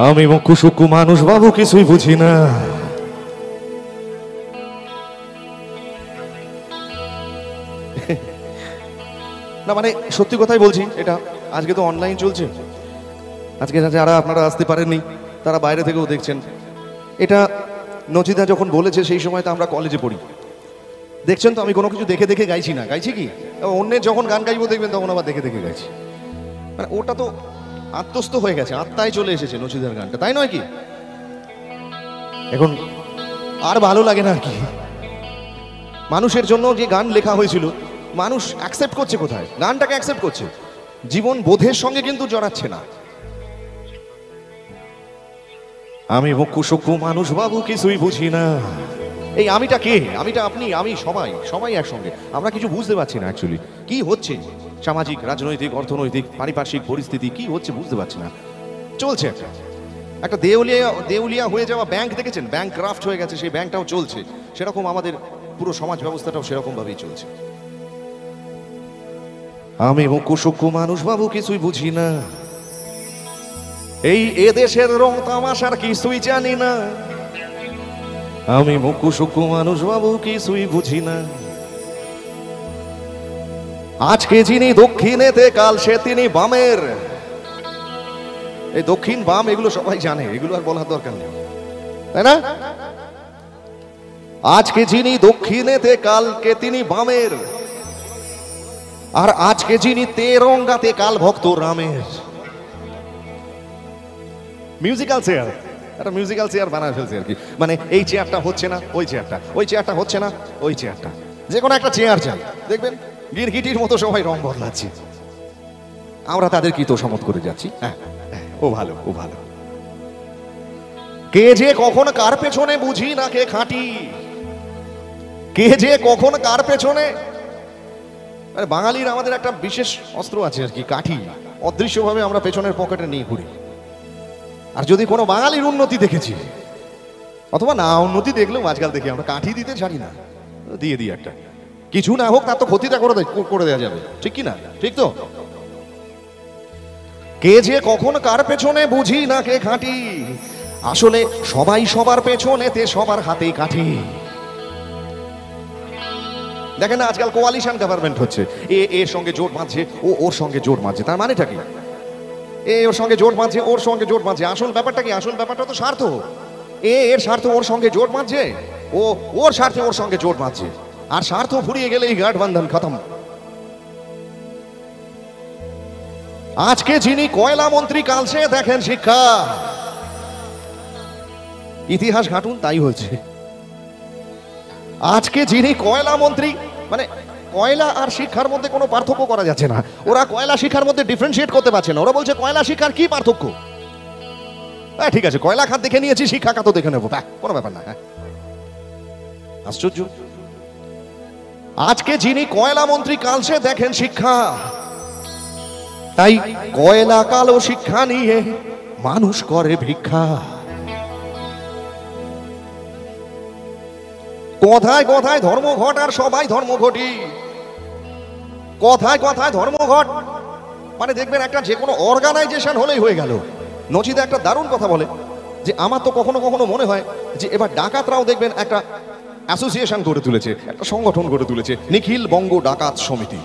আমি মুখ্য সুক্কু মানুষ বাবু, কিছুই বুঝি না। না মানে সত্যি কথাই বলছি, এটা আজকে তো অনলাইন চলছে, আজকে যারা আপনারা আসতে পারেননি তারা বাইরে থেকেও দেখছেন। এটা নচিদা যখন বলেছে সেই সময় তো আমরা কলেজে পড়ি, দেখছেন তো আমি কোনো কিছু দেখে দেখে গাইছি না, গাইছি কি অন্যের যখন গান গাইবো দেখবেন তখন আবার দেখে দেখে গাইছি। মানে ওটা তো আত্মস্থ হয়ে গেছে, আত্মায় চলে এসেছে নচিদার গানটা, তাই নয় কি? এখন আর ভালো লাগে না আর কি। মানুষের জন্য যে গান লেখা হয়েছিল মানুষ অ্যাকসেপ্ট করছে কোথায়? গানটাকে অ্যাকসেপ্ট করছে, জীবন বোধের সঙ্গে কিন্তু জড়াচ্ছে না। আমি মুখ্য সুক্কু মানুষ বাবু, কিছুই বুঝি না। এই আমিটা কে? আমিটা আপনি, আমি, সবাই সবাই একসঙ্গে। আমরা কিছু বুঝতে পারছি না অ্যাকচুয়ালি কি হচ্ছে, সামাজিক, রাজনৈতিক, অর্থনৈতিক, পারিপার্শ্বিক পরিস্থিতি কি হচ্ছে বুঝতে পারছি না। চলছে একটা দেউলিয়া হয়ে যাওয়া ব্যাংক দেখেছেন, ব্যাংক ক্রাফট হয়ে গেছে, সেই ব্যাংকটাও চলছে। সেরকম আমাদের পুরো সমাজ ব্যবস্থাটাও সেরকম ভাবেই চলছে। আমি মুখ্য সুক্কু মানুষ বাবু, কিছুই বুঝি না। এই এদেশের রং তামাশার কিছুই জানি না। আমি মুখ্য সুক্কু মানুষ বাবু, কিছুই বুঝি না। আজকে যিনি দক্ষিণেতে, কাল সে তিনি বামের। এই দক্ষিণ বাম এগুলো সবাই জানে, এগুলো আর বলার দরকার নেই, তাই না? আজকে যিনি দক্ষিণেতে, কালকে তিনি বামের। আর আজকে যিনি তেরঙ্গাতে, কাল ভক্ত রামের। মিউজিক্যাল চেয়ার, একটা মিউজিক্যাল চেয়ার বানায় ফেলছে আর কি। মানে এই চেয়ারটা হচ্ছে না ওই চেয়ারটা, ওই চেয়ারটা হচ্ছে না ওই চেয়ারটা, যে কোনো একটা চেয়ার চাই। দেখবেন গিরগিটির মতো সবাই রং বদলাচ্ছে, আমরা তাদের কি তোষামত করে যাচ্ছি। হ্যাঁ, ও ভালো, ও ভালো। কে যে কখন কার পেছনে বুঝি না কে খাঁটি, কে যে কখন কার পেছনে। বাঙালির আমাদের একটা বিশেষ অস্ত্র আছে আর কি, কাঠি। অদৃশ্যভাবে আমরা পেছনের পকেটে নিয়ে ঘুরি। আর যদি কোনো বাঙালির উন্নতি দেখেছি, অথবা না উন্নতি দেখলেও আজকাল দেখি আমরা কাঠি দিতে ছাড়ি না, দিয়ে দিই একটা। কিছু না হোক তার তো ক্ষতিটা করে দেওয়া যাবে, ঠিক কি না? ঠিক তো? কে যে কখন কার পেছনে বুঝি না কে খাঁটি, আসলে সবাই সবার পেছনেতে, সবার হাতেই কাঠি। দেখেন না আজকাল কোয়ালিশন গভর্নমেন্ট হচ্ছে, এর সঙ্গে জোট বাঁধছে, ও ওর সঙ্গে জোট বাঁধছে। তার মানেটা কি? ওর সঙ্গে জোট বাঁধছে, ওর সঙ্গে জোট বাঁধছে। আসল ব্যাপারটা কি? আসল ব্যাপারটা তো স্বার্থ। এর স্বার্থ ওর সঙ্গে জোট বাঁধছে, ও ওর স্বার্থে ওর সঙ্গে জোট বাঁধছে। আর স্বার্থ ফুরিয়ে গেলে এই গাঠবন্ধন খতম। আজকে যিনি কয়লা মন্ত্রী, কাল সে দেখেন শিক্ষা। ইতিহাস ঘাটুন, তাই হয়েছে। আজকে যিনি কয়লা মন্ত্রী, মানে কয়লা আর শিক্ষার মধ্যে কোনো পার্থক্য করা যাচ্ছে না। ওরা কয়লা শিক্ষার মধ্যে ডিফারেন্সিয়েট করতে পারছে না। ওরা বলছে কয়লা শিক্ষার কি পার্থক্য? হ্যাঁ ঠিক আছে, কয়লা খাত দেখে নিয়েছি, শিক্ষা খাতও দেখে নেবো, কোনো ব্যাপার না। হ্যাঁ, আশ্চর্য। আজকে যিনি কয়লা মন্ত্রী, কাল সে দেখেন শিক্ষা। তাই কয়লা কালো শিক্ষা নিয়ে মানুষ করে ভিক্ষা। কথায় কথায় ধর্মঘট আর সবাই ধর্মঘটি। কথায় কথায় ধর্মঘট মানে দেখবেন একটা যে কোনো অর্গানাইজেশন হলেই হয়ে গেল। নচিদা একটা দারুণ কথা বলে যে আমার তো কখনো কখনো মনে হয় যে এবার ডাকাতরাও দেখবেন একটা অ্যাসোসিয়েশন গড়ে তুলেছে, একটা সংগঠন গড়ে তুলেছে, নিখিল বঙ্গ ডাকাত সমিতি।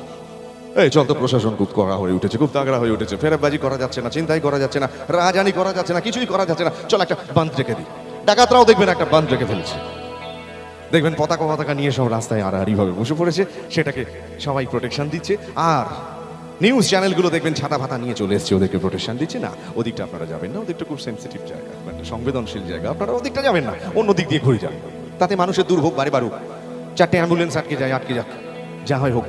এই চল তো প্রশাসন খুব কড়া হয়ে উঠেছে, খুব তাগড়া হয়ে উঠেছে, ফেরতবাজি করা যাচ্ছে না, চিন্তাই করা যাচ্ছে না, রাজানি করা যাচ্ছে না, কিছুই করা যাচ্ছে না, চল একটা বাঁধ রেখে দিই। ডাকাতরাও দেখবেন একটা বাঁধ রেখে ফেলছে। দেখবেন পতাকা নিয়ে সব রাস্তায় আড়াআড়ি ভাবে বসে পড়েছে, সেটাকে সবাই প্রোটেকশন দিচ্ছে। আর নিউজ চ্যানেলগুলো দেখবেন ছাতা ফাতা নিয়ে চলে এসছে, ওদেরকে প্রোটেকশন দিচ্ছে। না ওদিকটা আপনারা যাবেন না, ওদিকটা খুব সেন্সিটিভ জায়গা, একটা সংবেদনশীল জায়গা, আপনারা ওদিকটা যাবেন না, অন্য দিক দিয়ে ঘুরে যান। তাতে মানুষের দুর্ভোগ বাড়ে বাড়ুক, 4টে অ্যাম্বুলেন্স আটকে যাক, যা হয় হোক।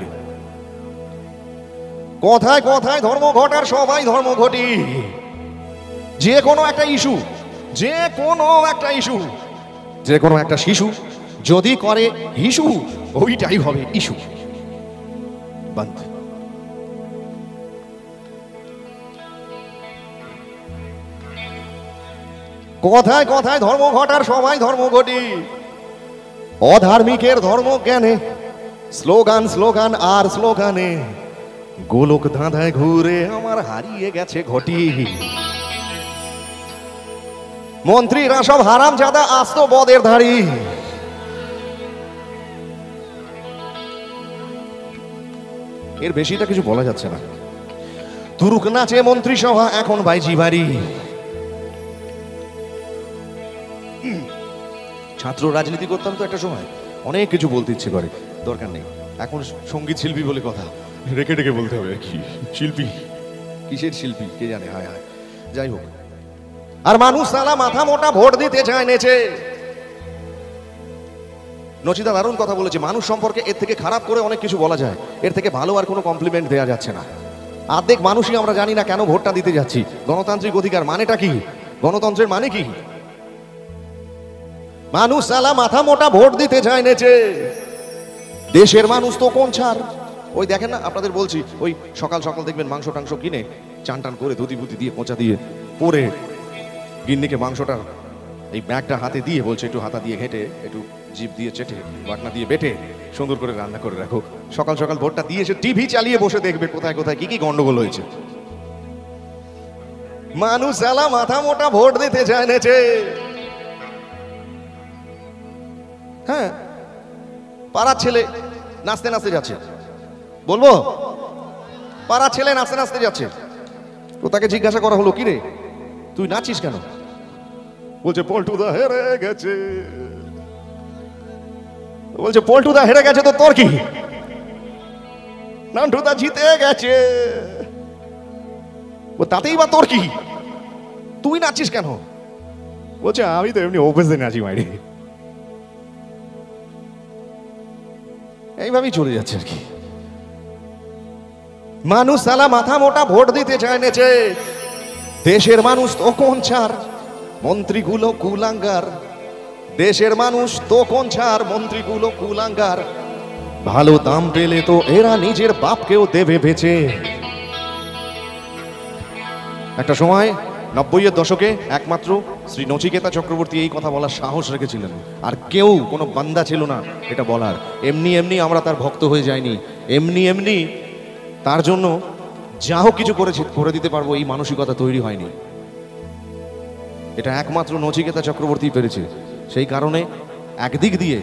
কথায় কথায় ধর্মঘট আর সবাই ধর্মঘটি। যে কোনো একটা ইস্যু, যে কোনো একটা শিশু যদি করে ইস্যু, ওইটাই হবে ইস্যু। বন্ধ। কথায় কথায় ধর্মঘট আর সবাই ধর্মঘটি। অধার্মিকের ধর্মজ্ঞানে স্লোগান আর স্লোগানে গোলক ধাঁধায় ঘুরে আমার হারিয়ে গেছে ঘটি। মন্ত্রীরা সব হারামজাদা আস্ত বদের ধারী। এর বেশিটা কিছু বলা যাচ্ছে না। তুরুক নাচে মন্ত্রিসভা এখন বাইজি বাড়ি। ছাত্র রাজনীতি করতাম তো একটা সময়, অনেক কিছু বলতে ইচ্ছে করে, দরকার নেই। এখন সঙ্গীত শিল্পী বলে কথা, রেখে রেখে বলতে হবে। কি শিল্পী, কিসের শিল্পী কে জানে। হায় হায়, যাই হোক। আর মানুষ সালা মাথা মোটা ভোট দিতে চায় নেচে। নচিদা দারুণ কথা বলেছে, মানুষ সম্পর্কে এর থেকে খারাপ করে অনেক কিছু বলা যায়, এর থেকে ভালো আর কোনো কমপ্লিমেন্ট দেওয়া যাচ্ছে না। অর্ধেক মানুষই আমরা জানি না কেন ভোটটা দিতে যাচ্ছি। গণতান্ত্রিক অধিকার মানেটা কি? গণতন্ত্রের মানে কি? মানুষ সালা মাথা মোটা ভোট দিতে চায় নেচে। দেশের মানুষ তো কোন ছাড়। ওই দেখেন না, আপনাদের বলছি, ওই সকাল সকাল দেখবেন মাংস টাংস কিনে চান টান করে ধুতি বুতি দিয়ে পোঁচা দিয়ে পরে গিন্নিকে মাংসটা এই ব্যাগটা হাতে দিয়ে বলছে একটু হাতা দিয়ে ঘেটে, একটু জিভ দিয়ে চেটে, বাটনা দিয়ে বেটে সুন্দর করে রান্না করে রাখো। সকাল সকাল ভোটটা দিয়ে এসে টিভি চালিয়ে বসে দেখবে কোথায় কোথায় কি কি গন্ডগোল হয়েছে। মানুষ সালা মাথা মোটা ভোট দিতে চায় নেচে। হ্যাঁ, পাড়ার ছেলে নাচতে নাচতে যাচ্ছে, বলবো পাড়ার ছেলে নাচতে নাচতে যাচ্ছে, তো তাকে জিজ্ঞাসা করা হলো, কি রে তুই নাচিস কেন? বলছে পল্টুদা হেরে গেছে। বলছে পল্টুদা হেরে গেছে তো তোর কি? নান্টুদা জিতে গেছে। ও তাতেই বা তোর কি? তুই নাচিস কেন? বলছে আমি তো এমনি অভ্যেসে নাচি মাইরি। এইভাবেই চলে যাচ্ছে আর কি। মানুষ সালা মাথা মোটা ভোট দিতে চায় নেচে। দেশের মানুষ তো কোন ছাড়, মন্ত্রীগুলো কুলাঙ্গার। দেশের মানুষ তো কোন ছাড়, মন্ত্রীগুলো কুলাঙ্গার। ভালো দাম পেলে তো এরা নিজের বাপকেও দেবে বেচে। একটা সময় 90-এর দশকে একমাত্র শ্রী নচিকেতা চক্রবর্তী এই কথা বলার সাহস রেখেছিলেন, আর কেউ কোনো বান্দা ছিল না এটা বলার। এমনি এমনি আমরা তার ভক্ত হয়ে যাইনি, এমনি এমনি তার জন্য যা হোক কিছু করে দিতে পারবো এই মানসিকতা তৈরি হয়নি। এটা একমাত্র নচিকেতা চক্রবর্তী পেরেছে। সেই কারণে একদিক দিয়ে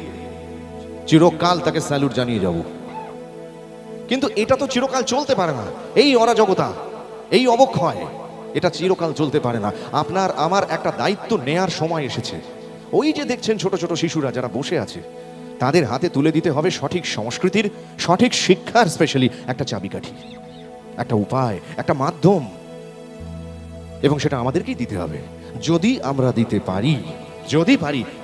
চিরকাল তাকে স্যালুট জানিয়ে যাব। কিন্তু এটা তো চিরকাল চলতে পারে না। এই অরাজকতা, এই অবক্ষয়, এটা চিরকাল চলতে পারে না। আপনার আমার একটা দায়িত্ব নেয়ার সময় এসেছে। ওই যে দেখছেন ছোট ছোট শিশুরা যারা বসে আছে, তাদের হাতে তুলে দিতে হবে সঠিক সংস্কৃতির, সঠিক শিক্ষার স্পেশালি একটা চাবিকাঠি, একটা উপায়, একটা মাধ্যম, এবং সেটা আমাদেরকেই দিতে হবে। যদি আমরা দিতে পারি,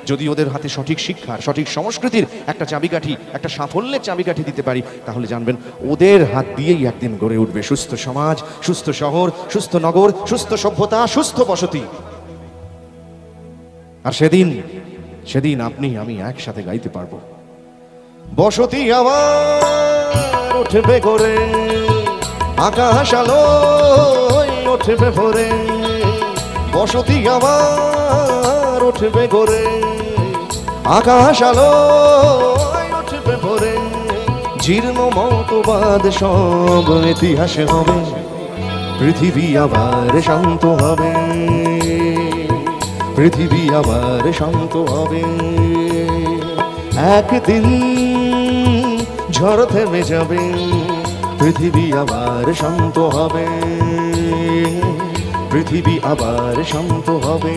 যদি ওদের হাতে সঠিক শিক্ষার, সঠিক সংস্কৃতির একটা চাবিকাঠি, একটা সাফল্যের চাবিকাঠি দিতে পারি, তাহলে জানবেন ওদের হাত দিয়েই একদিন গড়ে উঠবে সুস্থ সমাজ, সুস্থ শহর, সুস্থ নগর, সুস্থ সভ্যতা, সুস্থ বসতি। আর সেদিন আপনি আমি একসাথে গাইতে পারবো, বসতি আবার উঠবে করে, আকাশ আলোয় উঠবে ভরে। বসতি আবার উঠবে করে, আকাশ আলোয় উঠবে ভরে। জীর্ণ মতবাদ সব ইতিহাসে হবে, পৃথিবী আবার শান্ত হবে, পৃথিবী আবার শান্ত হবে। একদিন ঝড় থেমে যাবে, পৃথিবী আবার শান্ত হবে, পৃথিবী আবার শান্ত হবে,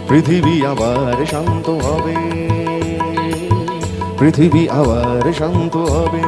পৃথিবী আবার শান্ত হবে, পৃথিবী আবার শান্ত হবে।